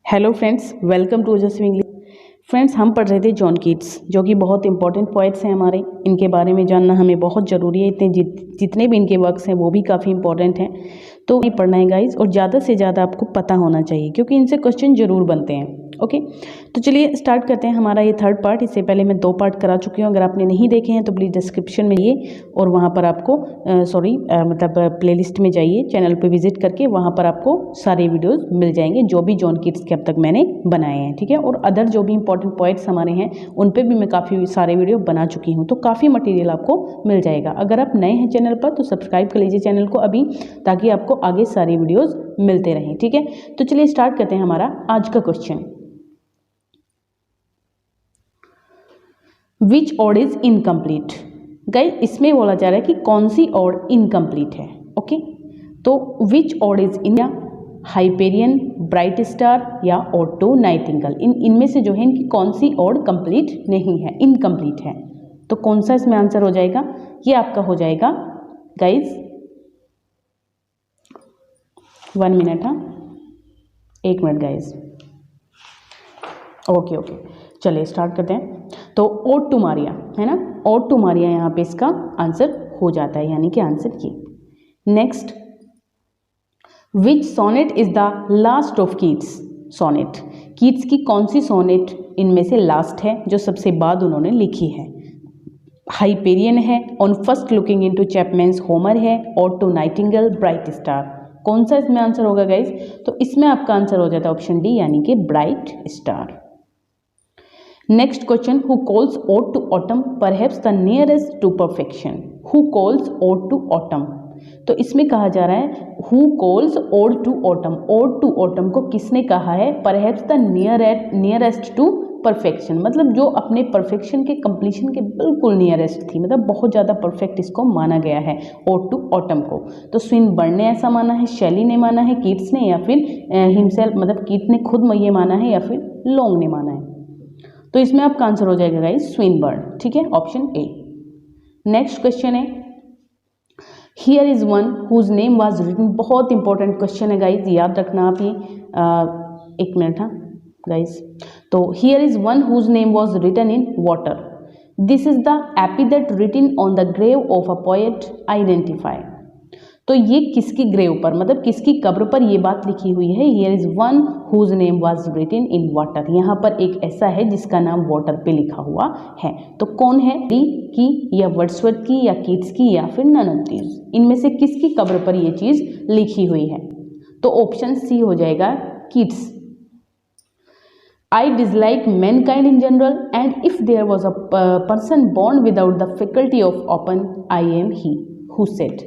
Hello friends, welcome to ओजस्वी English. Friends, हम पढ़ रहे थे जॉन कीट्स, जो कि बहुत इंपॉर्टेंट पोएट्स हैं हमारे। इनके बारे में जानना हमें बहुत ज़रूरी है। जितने भी इनके वर्क्स हैं वो भी काफ़ी इंपॉर्टेंट हैं, तो ये पढ़ना है गाइज। और ज़्यादा से ज़्यादा आपको पता होना चाहिए, क्योंकि इनसे क्वेश्चन ज़रूर बनते हैं। ओके, तो चलिए स्टार्ट करते हैं हमारा ये थर्ड पार्ट। इससे पहले मैं 2 पार्ट करा चुकी हूँ। अगर आपने नहीं देखे हैं तो प्लीज़ डिस्क्रिप्शन में जाइए और वहाँ पर आपको प्लेलिस्ट में जाइए, चैनल पे विजिट करके वहाँ पर आपको सारे वीडियोस मिल जाएंगे जो भी जॉन कीट्स के अब तक मैंने बनाए हैं। ठीक है, और अदर जो भी इंपॉर्टेंट पोएट्स हमारे हैं उन पे भी मैं काफ़ी सारे वीडियो बना चुकी हूँ, तो काफ़ी मटेरियल आपको मिल जाएगा। अगर आप नए हैं चैनल पर तो सब्सक्राइब कर लीजिए चैनल को अभी, ताकि आपको आगे सारी वीडियोज़ मिलते रहें। ठीक है, तो चलिए स्टार्ट करते हैं हमारा आज का question. Which ode is incomplete. Guys, इसमें बोला जा रहा है कि कौन सी ऑड इनकम्प्लीट है। ओके, तो which ode is in, Hyperion, bright star या ऑटो नाइटिंगेल। इनमें से जो है इनकी कौन सी ऑड कंप्लीट नहीं है, इनकम्प्लीट है। तो कौन सा इसमें आंसर हो जाएगा? ये आपका हो जाएगा गाइस, 1 मिनट, हाँ 1 मिनट गाइस। ओके, चलिए स्टार्ट करते हैं। तो ओड टू मारिया है ना, ओड टू मारिया यहाँ पे इसका आंसर हो जाता है, यानी कि आंसर ये। Next, which sonnet is the last of Keats. Sonnet, Keats की कौन सी सोनेट इनमें से लास्ट है, जो सबसे बाद उन्होंने लिखी है? हाइपेरियन है, on first looking into Chapman's Homer है, ode to nightingale, bright star. कौन सा इसमें आंसर होगा गाइज? तो इसमें आपका आंसर हो जाता है ऑप्शन डी, यानी कि bright star. Next question, who calls ode to autumn perhaps the nearest to perfection. Who calls ode to autumn, तो इसमें कहा जा रहा है who calls ode to autumn. Ode to autumn को किसने कहा है? Perhaps the nearest to perfection, मतलब जो अपने परफेक्शन के कंप्लीशन के बिल्कुल नियरेस्ट थी, मतलब बहुत ज़्यादा परफेक्ट इसको माना गया है ओड टू ऑटम को। तो स्विनबर्न ने ऐसा माना है, शेली ने माना है, कीट्स ने, या फिर हिमसेल्फ मतलब कीट ने खुद ये माना है, या फिर लॉन्ग ने माना है? तो इसमें आपका आंसर हो जाएगा गाइस स्विनबर्न। ठीक है, ऑप्शन ए। नेक्स्ट क्वेश्चन है, here is one whose name was written. बहुत इंपॉर्टेंट क्वेश्चन है गाइस, याद रखना आप ये। 1 मिनट, हाँ गाइस। तो here is one whose name was written in water. This is the epithet written on the grave of a poet, identify. तो ये किसकी ग्रेव पर, मतलब किसकी कब्र पर ये बात लिखी हुई है? Here is one whose name was written in water. यहाँ पर एक ऐसा है जिसका नाम वाटर पे लिखा हुआ है। तो कौन है? डी की, या वर्ड्सवर्थ की, या कीट्स की, या फिर नन ऑफ दीज। इनमें से किसकी कब्र पर ये चीज लिखी हुई है? तो ऑप्शन सी हो जाएगा, Keats. I dislike mankind in general, and if there was a person born without the faculty of open, I am he who said।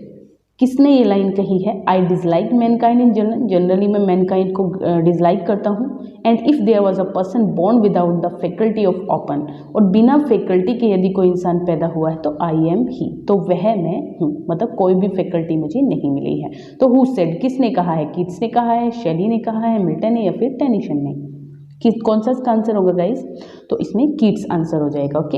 किसने ये लाइन कही है? I dislike mankind in general, generally मैं mankind को dislike करता हूँ। And if there was a person born without the faculty of open, और बिना फैकल्टी के यदि कोई इंसान पैदा हुआ है तो आई एम ही, तो वह मैं हूँ, मतलब कोई भी फैकल्टी मुझे नहीं मिली है। तो हु सेड, किसने कहा है? कीट्स ने कहा है, शेली ने कहा है, मिल्टन ने, या फिर टेनिसन ने? कौन सा इसका आंसर होगा गाइज? तो इसमें कीट्स आंसर हो जाएगा। Okay,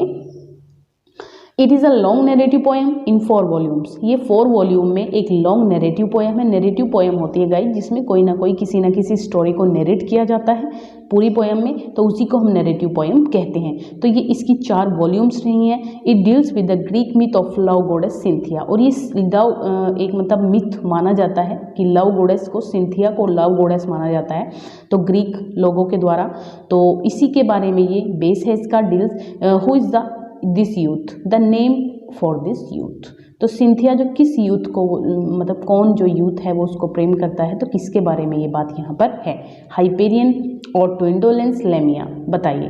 it is a long narrative poem in 4 volumes. ये 4 वॉल्यूम में एक लॉन्ग नेरेटिव पोएम है। नेरेटिव पोएम होती है गाइज जिसमें कोई ना कोई किसी ना किसी स्टोरी को नेरेट किया जाता है पूरी पोएम में, तो उसी को हम नेरेटिव पोएम कहते हैं। तो ये इसकी 4 वॉल्यूम्स रही हैं। It deals with the Greek myth of love goddess Cynthia, और ये एक मतलब मिथ माना जाता है कि लव गॉडेस को, सिंथिया को लव गॉडेस माना जाता है, तो ग्रीक लोगों के द्वारा। तो इसी के बारे में ये बेस है इसका। Deals who is the this youth, the name for this youth. तो सिंथिया जो किस यूथ को, मतलब कौन जो यूथ है वो उसको प्रेम करता है, तो किसके बारे में ये बात यहाँ पर है? हाइपेरियन और टू इंडोलेंस, लेमिया। बताइए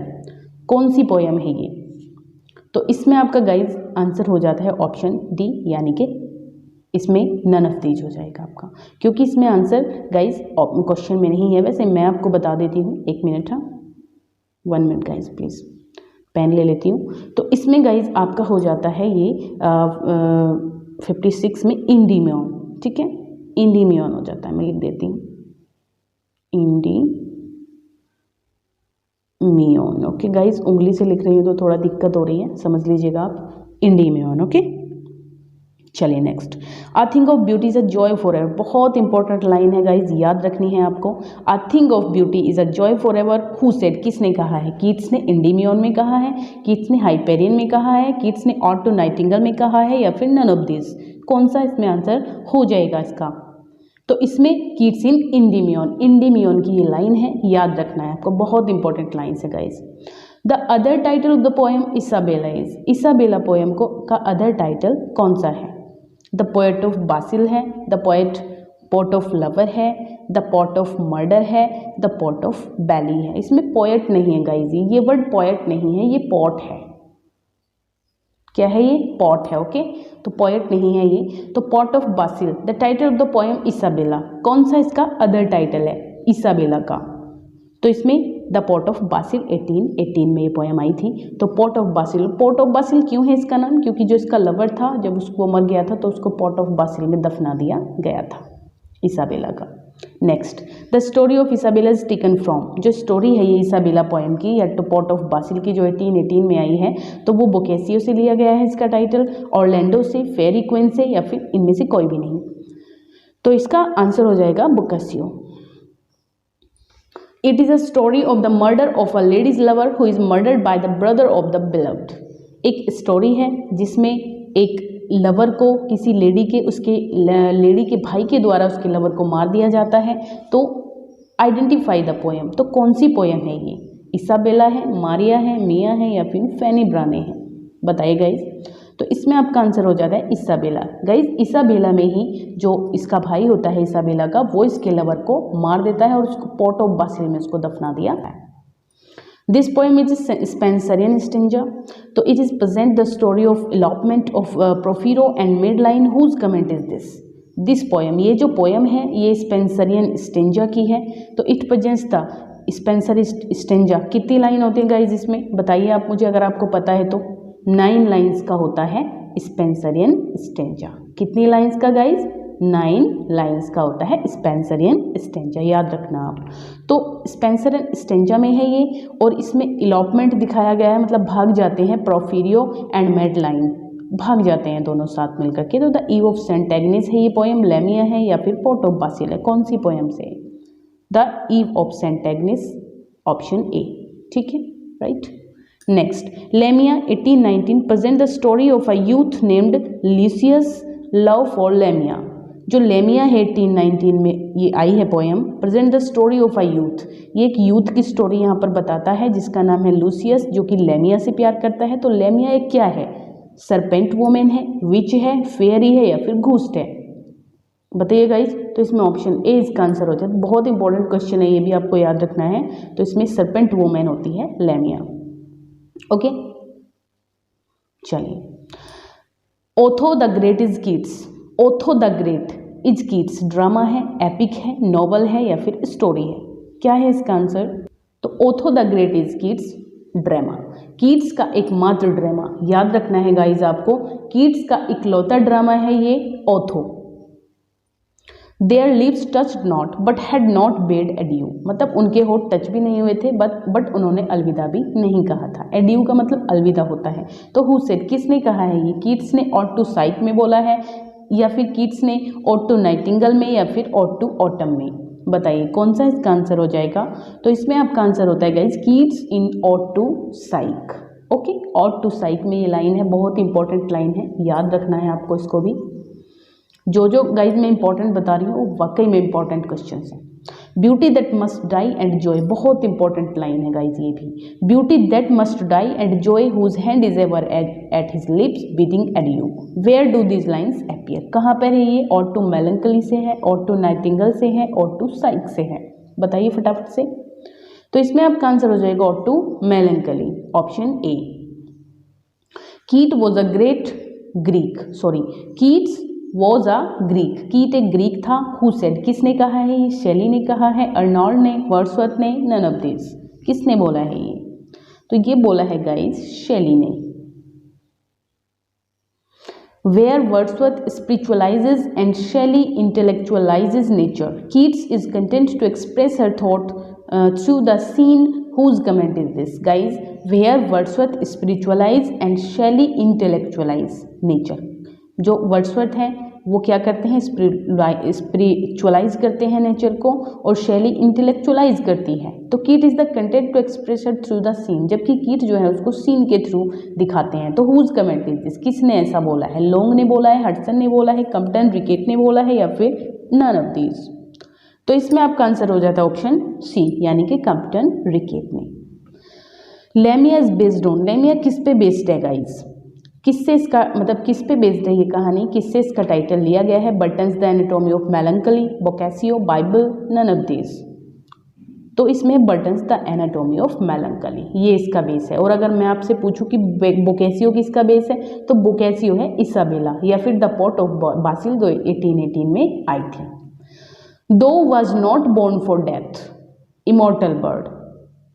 कौन सी पोयम है ये? तो इसमें आपका गाइज आंसर हो जाता है ऑप्शन डी, यानी कि इसमें नन ऑफ दीज हो जाएगा आपका, क्योंकि इसमें आंसर गाइज क्वेश्चन में नहीं है। वैसे मैं आपको बता देती हूँ, 1 मिनट, हाँ 1 मिनट गाइज, प्लीज़ पेन ले लेती हूँ। तो इसमें गाइज आपका हो जाता है ये 56 में इंडीमियन। ठीक है, इंडीमियन हो जाता है, मैं लिख देती हूँ इंडीमियन। ओके गाइज, उंगली से लिख रही हूँ तो थोड़ा दिक्कत हो रही है, समझ लीजिएगा आप। इंडीमियन। ओके, चलिए next, a thing of beauty is a joy for ever, बहुत इंपॉर्टेंट लाइन है गाइज, याद रखनी है आपको। A thing of beauty is a joy for ever, who said, किसने कहा है? कीट्स ने एंडीमियन में कहा है, कीट्स ने हाइपेरियन में कहा है, कीट्स ने ऑटो नाइटिंगेल में कहा है, या फिर नन ऑफ दिस? कौन सा इसमें आंसर हो जाएगा इसका? तो इसमें कीट्स इन एंडीमियन की ये लाइन है, याद रखना है आपको, बहुत इंपॉर्टेंट लाइन है guys. The other title of the poem Isabella is, Isabella poem को का अदर टाइटल कौन सा है? द पोएट ऑफ बासिल है, द पोट ऑफ लवर है, द पॉट ऑफ मर्डर है, द पॉट ऑफ बैली है। इसमें पोएट नहीं है गाइज, ये वर्ड पोएट नहीं है, ये पॉट है। क्या है ये? पॉट है। ओके, तो पोएट नहीं है ये। तो pot of Basil, the title of the poem Isabella, कौन सा इसका अदर टाइटल है इसाबेला का? तो इसमें द पॉट ऑफ बासिल 1818 में ये पोएम आई थी। तो पॉट ऑफ बासिल क्यों है इसका नाम? क्योंकि जो इसका लवर था जब उसको मर गया था तो उसको पॉट ऑफ बासिल में दफना दिया गया था इसाबेला का। Next, the story of Isabella is taken from, जो स्टोरी है ये इसाबेला पोएम की या तो पॉट ऑफ बासिल की जो 1818 में आई है, तो वो बोकेसियो से लिया गया है इसका टाइटल, ऑरलैंडो से, फेरी क्वीन से, या फिर इनमें से कोई भी नहीं। तो इसका आंसर हो जाएगा बोकेसियो। It is a story of the murder of a lady's lover who is murdered by the brother of the beloved। एक स्टोरी है जिसमें एक लवर को किसी लेडी के भाई के द्वारा उसके लवर को मार दिया जाता है। तो आइडेंटिफाई द पोएम, तो कौन सी पोएम है ये? इसाबेला है, मारिया है, मिया है, या फिर फैनी ब्राने है? बताइए गाइज। तो इसमें आपका आंसर हो जाता है इसाबेला। गाइज इसाबेला में ही जो इसका भाई होता है इसाबेला का, वो इसके लवर को मार देता है और उसको पॉट ऑफ बासिल में उसको दफना दिया है। This poem is Spenserian stanza. तो it is present the story of elopement of Porphyro and Madeline, whose comment is this poem, ये जो पोएम है ये स्पेंसरियन स्टेंजा की है। तो it presents the Spencer stanza. कितनी लाइन होती है गाइज इसमें? बताइए आप मुझे अगर आपको पता है तो। 9 लाइन्स का होता है स्पेंसरियन स्टेंजा। कितनी लाइन्स का गाइज? 9 लाइन्स का होता है स्पेंसरियन स्टेंजा, याद रखना आप। तो स्पेंसरियन स्टेंजा में है ये, और इसमें इलॉपमेंट दिखाया गया है, मतलब भाग जाते हैं प्रोफिरियो एंड मेडलाइन, भाग जाते हैं दोनों साथ मिलकर के। तो the ewe of Saint Agnes है ये पोएम, लेमिया है, या फिर पॉट ऑफ बासिल है? कौन सी पोएम से? The ewe of Saint Agnes, option A. ठीक है, right. Next, Lamia 1819 present the story of a youth named Lycius love for Lamia. जो लेमिया है 1819 में ये आई है poem, present the story of a youth, ये एक यूथ की स्टोरी यहाँ पर बताता है जिसका नाम है लूसियस, जो कि लेमिया से प्यार करता है। तो लेमिया एक क्या है? सरपेंट वुमेन है, विच है, फेयरी है, या फिर घूस्ट है? बताइए गाइज। तो इसमें ऑप्शन ए इसका आंसर हो जाता है। बहुत इंपॉर्टेंट क्वेश्चन है, ये भी आपको याद रखना है। तो इसमें सरपेंट वुमेन होती है लेमिया। ओके, चलिए। Otho the Great is Keats, Otho the Great is Keats drama है, एपिक है, नॉवल है, या फिर स्टोरी है? क्या है इसका आंसर? तो Otho the Great is Keats drama, Keats का एकमात्र ड्रामा, याद रखना है गाइज आपको, कीट्स का इकलौता ड्रामा है ये Otho. Their lips touched not but had not bade adieu, मतलब उनके होठ टच भी नहीं हुए थे बट उन्होंने अलविदा भी नहीं कहा था। एड्यू का मतलब अलविदा होता है। तो हु सेड, किसने कहा है ये? कीट्स ने ऑट टू साइक में बोला है, या फिर कीट्स ने ऑट टू नाइटिंगेल में, या फिर ऑट टू ऑटम में? बताइए कौन सा इसका आंसर हो जाएगा? तो इसमें आपका आंसर होता है guys Keats in ode to Psyche. Okay, ode to Psyche में ये लाइन है, बहुत इंपॉर्टेंट लाइन है, याद रखना है आपको इसको भी। जो गाइज मैं इंपॉर्टेंट बता रही हूँ वो वाकई में इंपॉर्टेंट क्वेश्चन है। Beauty that must die and joy, बहुत इंपॉर्टेंट लाइन है गाइज ये भी। Beauty that must die and joy whose hand is ever at his lips bidding adieu, where do these lines appear? कहाँ पर है ये? Ought to melancholy से है, ऑट टू नाइटिंगेल से है, ऑट टू साइक से है? बताइए फटाफट से। तो इसमें आपका आंसर हो जाएगा ode to melancholy, option A. Keat was a great Greek, sorry Keats was a Greek, Keat एक ग्रीक था। हु सेड, किसने कहा है ये? शेली ने कहा है, अर्नॉल्ड ने, वर्ड्सवर्थ ने, नन ऑफ दिस? किसने बोला है ये? तो ये बोला है गाइज शेली ने। Where Wordsworth spiritualizes and Shelley intellectualizes nature, Keats is content to express her thought through the scene, whose comment is this? Guys, where Wordsworth spiritualize and Shelley intellectualize nature, जो Wordsworth हैं वो क्या करते हैं, spiritualise करते हैं nature को, और शैली इंटेलेक्चुअलाइज करती है। तो Keats is the content to express it through the scene, जबकि कीट जो है उसको सीन के थ्रू दिखाते हैं। तो हुज कमेंट इज दिस, किसने ऐसा बोला है, लॉन्ग ने बोला है, हडसन ने बोला है, कम्पटन रिकेट ने बोला है, या फिर नन ऑफ दीज। तो इसमें आपका आंसर हो जाता है ऑप्शन सी, यानी कि कम्पटन रिकेट ने। Lamia is based on, Lamia किस पे बेस्ड है गाइज, किससे इसका मतलब किस पे बेस्ड है ये कहानी, किससे इसका टाइटल लिया गया है, Burton's the anatomy of melancholy, Boccaccio, Bible, none of this. तो इसमें Burton's the anatomy of melancholy ये इसका बेस है। और अगर मैं आपसे पूछूं कि बोकेसियो किसका बेस है, तो बोकेसियो है इसाबेला या फिर द पोर्ट ऑफ बासिल, जो 1818 में आई थी। Thou was not born for death, immortal bird,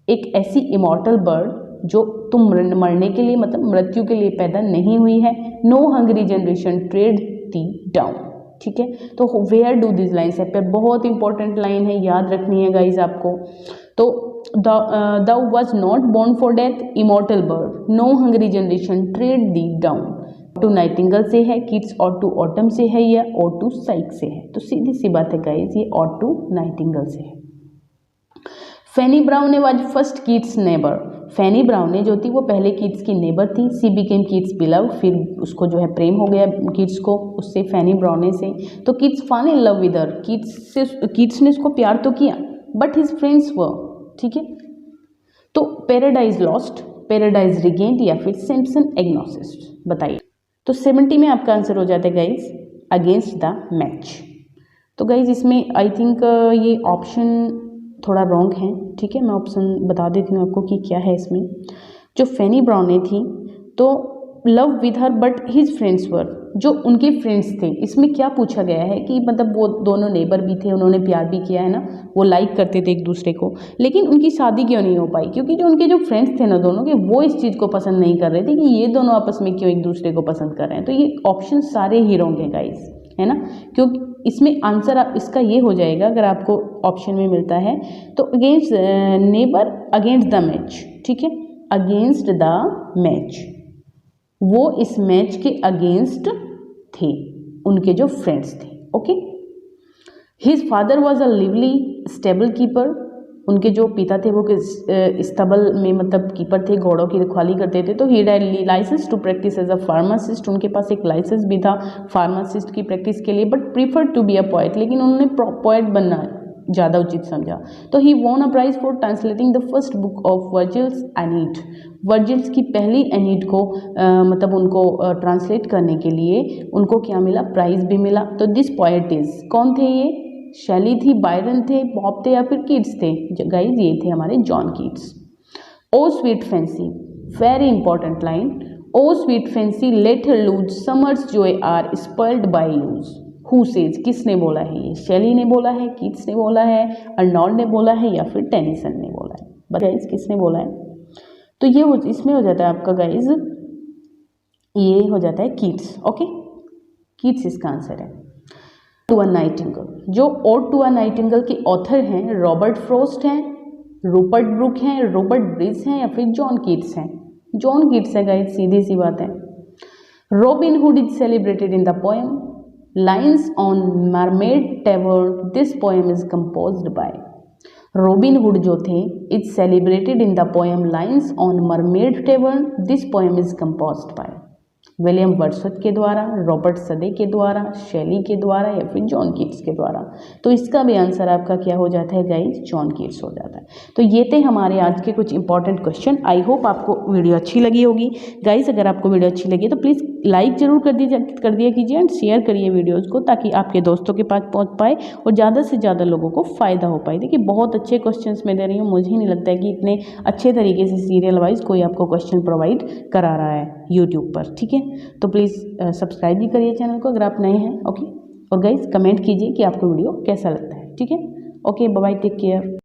एक ऐसी इमॉर्टल बर्ड जो तुम मरने के लिए मतलब मृत्यु के लिए पैदा नहीं हुई है। No hungry generation tread thee down, ठीक है। तो वेयर डू दिस लाइन्स है, बहुत इंपॉर्टेंट लाइन है, याद रखनी है गाइज आपको। तो thou was not born for death, immortal bird, no hungry generation tread thee down. To nightingale से है, किड्स और टू ऑटम से है, या और टू साइक से है। तो सीधी सी बात है गाइज, ये और टू नाइटिंगल से है। फैनी ब्राउन ने was first Keats neighbour, Fanny Brown ने जो थी वो पहले किड्स की नेबर थी। सी बिकेम किड्स बिलव, फिर उसको जो है प्रेम हो गया किड्स को उससे, फैनी ब्राउन से। तो kids fall in love with her, kids ने उसको प्यार तो किया, बट हिज फ्रेंड्स वर, ठीक है। तो पैराडाइज लॉस्ट, पैराडाइज रिगेन्ड, या फिर सैमसन एग्नोसिस, बताइए। तो 70 में आपका आंसर हो जाता है गाइज अगेंस्ट द मैच। तो गाइज इसमें आई थिंक ये ऑप्शन थोड़ा रॉन्ग है, ठीक है। मैं ऑप्शन बता देती हूँ आपको कि क्या है इसमें। जो फैनी ब्राउन ने थी तो love with her but his friends were, जो उनके फ्रेंड्स थे। इसमें क्या पूछा गया है कि मतलब वो दोनों नेबर भी थे, उन्होंने प्यार भी किया है ना, वो लाइक करते थे एक दूसरे को, लेकिन उनकी शादी क्यों नहीं हो पाई, क्योंकि जो उनके जो फ्रेंड्स थे ना दोनों के, वो इस चीज़ को पसंद नहीं कर रहे थे कि ये दोनों आपस में क्यों एक दूसरे को पसंद कर रहे हैं। तो ये ऑप्शन सारे ही रॉन्ग है गाइस, है ना, क्योंकि इसमें आंसर इसका ये हो जाएगा अगर आपको ऑप्शन में मिलता है तो against neighbour against the match, ठीक है, अगेंस्ट द मैच, वो इस मैच के अगेंस्ट थे, उनके जो फ्रेंड्स थे, okay. His father was a lively stable keeper, उनके जो पिता थे वो स्तबल में मतलब कीपर थे, घोड़ों की रखवाली करते थे। तो he had licence to practise as a pharmacist, उनके पास एक लाइसेंस भी था फार्मासिस्ट की प्रैक्टिस के लिए, but prefer to be a poet, लेकिन उन्होंने पोएट बनना ज़्यादा उचित समझा। तो he won a prize for translating the first book of Virgil's Aeneid, Virgil's की पहली एनीड को मतलब उनको ट्रांसलेट करने के लिए उनको क्या मिला, प्राइज भी मिला। तो दिस पोएट इज, कौन थे ये, शैली थी, बायरन थे, पॉप थे, या फिर कीट्स थे, गाइज ये थे हमारे John Keats. O sweet fancy, very important line, O sweet fancy let her loose summer's joy are spoiled by use, who says, किसने बोला है ये, शैली ने बोला है, कीट्स ने बोला है, अर्नॉल्ड ने बोला है, या फिर टेनिसन ने बोला है, गाइज किसने बोला है। तो ये इसमें हो जाता है आपका गाइज, ये हो जाता है कीट्स, ओके, कीट्स इसका आंसर है। टू अ नाइटिंगल, जो ओड टू अ नाइटिंगल के ऑथर हैं रॉबर्ट फ्रॉस्ट हैं, रूपर्ट ब्रुक हैं, रॉबर्ट ब्रिज हैं, या फिर जॉन कीट्स हैं, जॉन कीट्स है गाइस, सीधी सी बात है। Robin hood is celebrated in the poem lines on mermaid tavern, this poem is composed bye, robin hood जो थे is celebrated in the poem lines on mermaid tavern, this poem is composed bye, William Wordsworth के द्वारा, Robert सदे के द्वारा, शैली के द्वारा, या फिर जॉन कीट्स के द्वारा। तो इसका भी आंसर आपका क्या हो जाता है गाइस, जॉन कीट्स हो जाता है। तो ये थे हमारे आज के कुछ इंपॉर्टेंट क्वेश्चन। आई होप आपको वीडियो अच्छी लगी होगी गाइस। अगर आपको वीडियो अच्छी लगी तो प्लीज़ लाइक जरूर कर दिया कीजिए एंड शेयर करिए वीडियोज़ को, ताकि आपके दोस्तों के पास पहुँच पाए और ज़्यादा से ज़्यादा लोगों को फ़ायदा हो पाए। देखिए बहुत अच्छे क्वेश्चन मैं दे रही हूँ, मुझे नहीं लगता है कि इतने अच्छे तरीके से सीरियल वाइज कोई आपको क्वेश्चन प्रोवाइड करा रहा है यूट्यूब पर, ठीक है। तो प्लीज़ सब्सक्राइब भी करिए चैनल को अगर आप नए हैं, ओके। और गाइस कमेंट कीजिए कि आपको वीडियो कैसा लगता है, ठीक है। Okay, bye bye, take care.